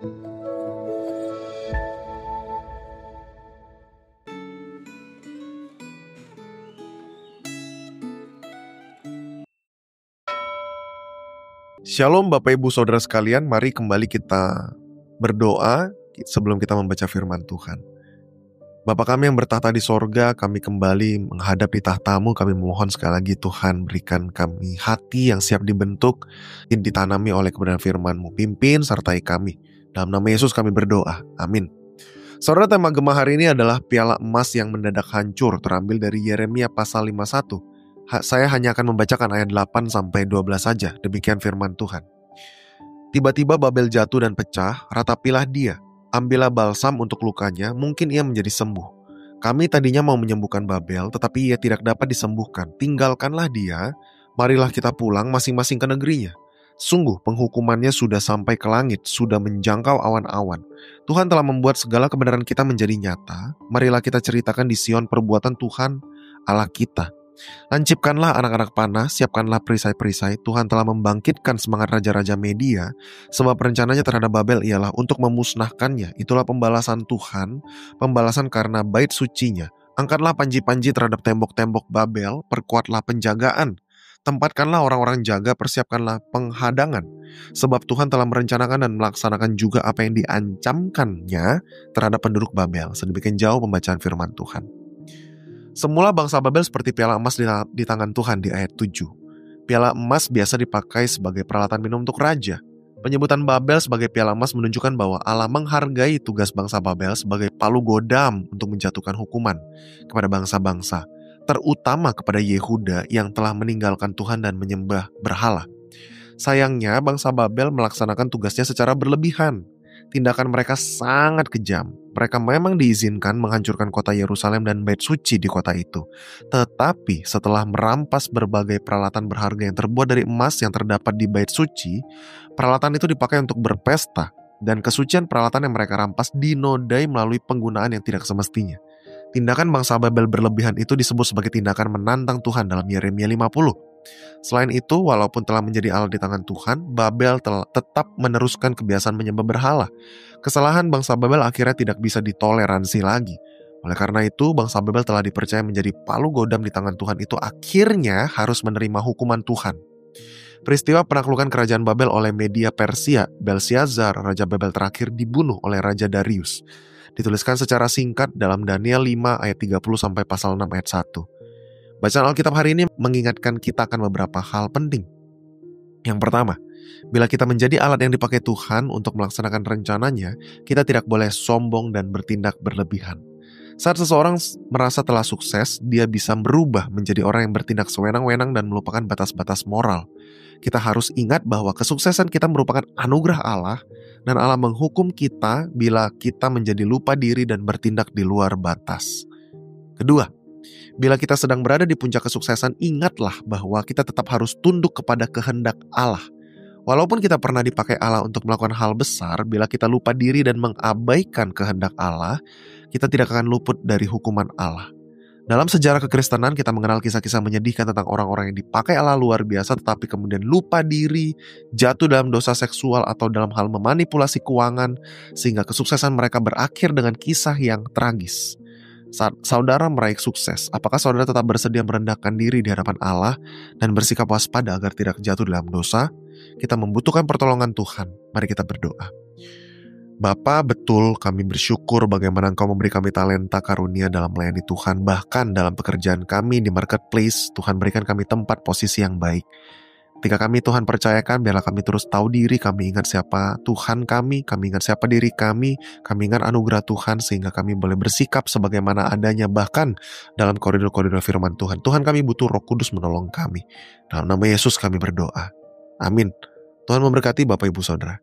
Shalom Bapak Ibu Saudara sekalian, mari kembali kita berdoa sebelum kita membaca firman Tuhan. Bapa kami yang bertahta di sorga, kami kembali menghadap di tahta-Mu, kami memohon sekali lagi Tuhan berikan kami hati yang siap dibentuk, ditanami oleh kebenaran firman-Mu, pimpin sertai kami. Dalam nama Yesus kami berdoa, amin. Saudara, tema Gemah hari ini adalah piala emas yang mendadak hancur, terambil dari Yeremia pasal 51. Saya hanya akan membacakan ayat 8-12 saja, demikian firman Tuhan. Tiba-tiba Babel jatuh dan pecah, ratapilah dia. Ambillah balsam untuk lukanya, mungkin ia menjadi sembuh. Kami tadinya mau menyembuhkan Babel, tetapi ia tidak dapat disembuhkan. Tinggalkanlah dia, marilah kita pulang masing-masing ke negerinya. Sungguh penghukumannya sudah sampai ke langit, sudah menjangkau awan-awan. Tuhan telah membuat segala kebenaran kita menjadi nyata. Marilah kita ceritakan di Sion perbuatan Tuhan Allah kita. Lancipkanlah anak-anak panah, siapkanlah perisai-perisai. Tuhan telah membangkitkan semangat raja-raja Media, sebab rencananya terhadap Babel ialah untuk memusnahkannya. Itulah pembalasan Tuhan, pembalasan karena bait sucinya. Angkatlah panji-panji terhadap tembok-tembok Babel, perkuatlah penjagaan. Tempatkanlah orang-orang jaga, persiapkanlah penghadangan. Sebab Tuhan telah merencanakan dan melaksanakan juga apa yang diancamkannya terhadap penduduk Babel. Sedemikian jauh pembacaan firman Tuhan. Semula bangsa Babel seperti piala emas di tangan Tuhan di ayat 7. Piala emas biasa dipakai sebagai peralatan minum untuk raja. Penyebutan Babel sebagai piala emas menunjukkan bahwa Allah menghargai tugas bangsa Babel sebagai palu godam untuk menjatuhkan hukuman kepada bangsa-bangsa, terutama kepada Yehuda yang telah meninggalkan Tuhan dan menyembah berhala. Sayangnya bangsa Babel melaksanakan tugasnya secara berlebihan. Tindakan mereka sangat kejam. Mereka memang diizinkan menghancurkan kota Yerusalem dan bait suci di kota itu. Tetapi setelah merampas berbagai peralatan berharga yang terbuat dari emas yang terdapat di bait suci, peralatan itu dipakai untuk berpesta, dan kesucian peralatan yang mereka rampas dinodai melalui penggunaan yang tidak semestinya. Tindakan bangsa Babel berlebihan itu disebut sebagai tindakan menantang Tuhan dalam Yeremia 50. Selain itu, walaupun telah menjadi alat di tangan Tuhan, Babel tetap meneruskan kebiasaan menyembah berhala. Kesalahan bangsa Babel akhirnya tidak bisa ditoleransi lagi. Oleh karena itu, bangsa Babel telah dipercaya menjadi palu godam di tangan Tuhan itu akhirnya harus menerima hukuman Tuhan. Peristiwa penaklukan kerajaan Babel oleh Media Persia, Belshazzar, Raja Babel terakhir dibunuh oleh Raja Darius. Dituliskan secara singkat dalam Daniel 5 ayat 30 sampai pasal 6 ayat 1. Bacaan Alkitab hari ini mengingatkan kita akan beberapa hal penting. Yang pertama, bila kita menjadi alat yang dipakai Tuhan untuk melaksanakan rencananya, kita tidak boleh sombong dan bertindak berlebihan. Saat seseorang merasa telah sukses, dia bisa berubah menjadi orang yang bertindak sewenang-wenang dan melupakan batas-batas moral. Kita harus ingat bahwa kesuksesan kita merupakan anugerah Allah, dan Allah menghukum kita bila kita menjadi lupa diri dan bertindak di luar batas. Kedua, bila kita sedang berada di puncak kesuksesan, ingatlah bahwa kita tetap harus tunduk kepada kehendak Allah. Walaupun kita pernah dipakai Allah untuk melakukan hal besar, bila kita lupa diri dan mengabaikan kehendak Allah, kita tidak akan luput dari hukuman Allah. Dalam sejarah kekristenan, kita mengenal kisah-kisah menyedihkan tentang orang-orang yang dipakai Allah luar biasa, tetapi kemudian lupa diri, jatuh dalam dosa seksual atau dalam hal memanipulasi keuangan, sehingga kesuksesan mereka berakhir dengan kisah yang tragis. Saat saudara meraih sukses, apakah saudara tetap bersedia merendahkan diri di hadapan Allah dan bersikap waspada agar tidak jatuh dalam dosa? Kita membutuhkan pertolongan Tuhan. Mari kita berdoa. Bapa, betul kami bersyukur bagaimana Engkau memberi kami talenta karunia dalam melayani Tuhan. Bahkan dalam pekerjaan kami di marketplace, Tuhan berikan kami tempat posisi yang baik. Ketika kami Tuhan percayakan, biarlah kami terus tahu diri, kami ingat siapa Tuhan kami ingat siapa diri kami ingat anugerah Tuhan, sehingga kami boleh bersikap sebagaimana adanya, bahkan dalam koridor-koridor firman Tuhan. Tuhan, kami butuh Roh Kudus menolong kami. Dalam nama Yesus kami berdoa. Amin. Tuhan memberkati Bapak Ibu Saudara.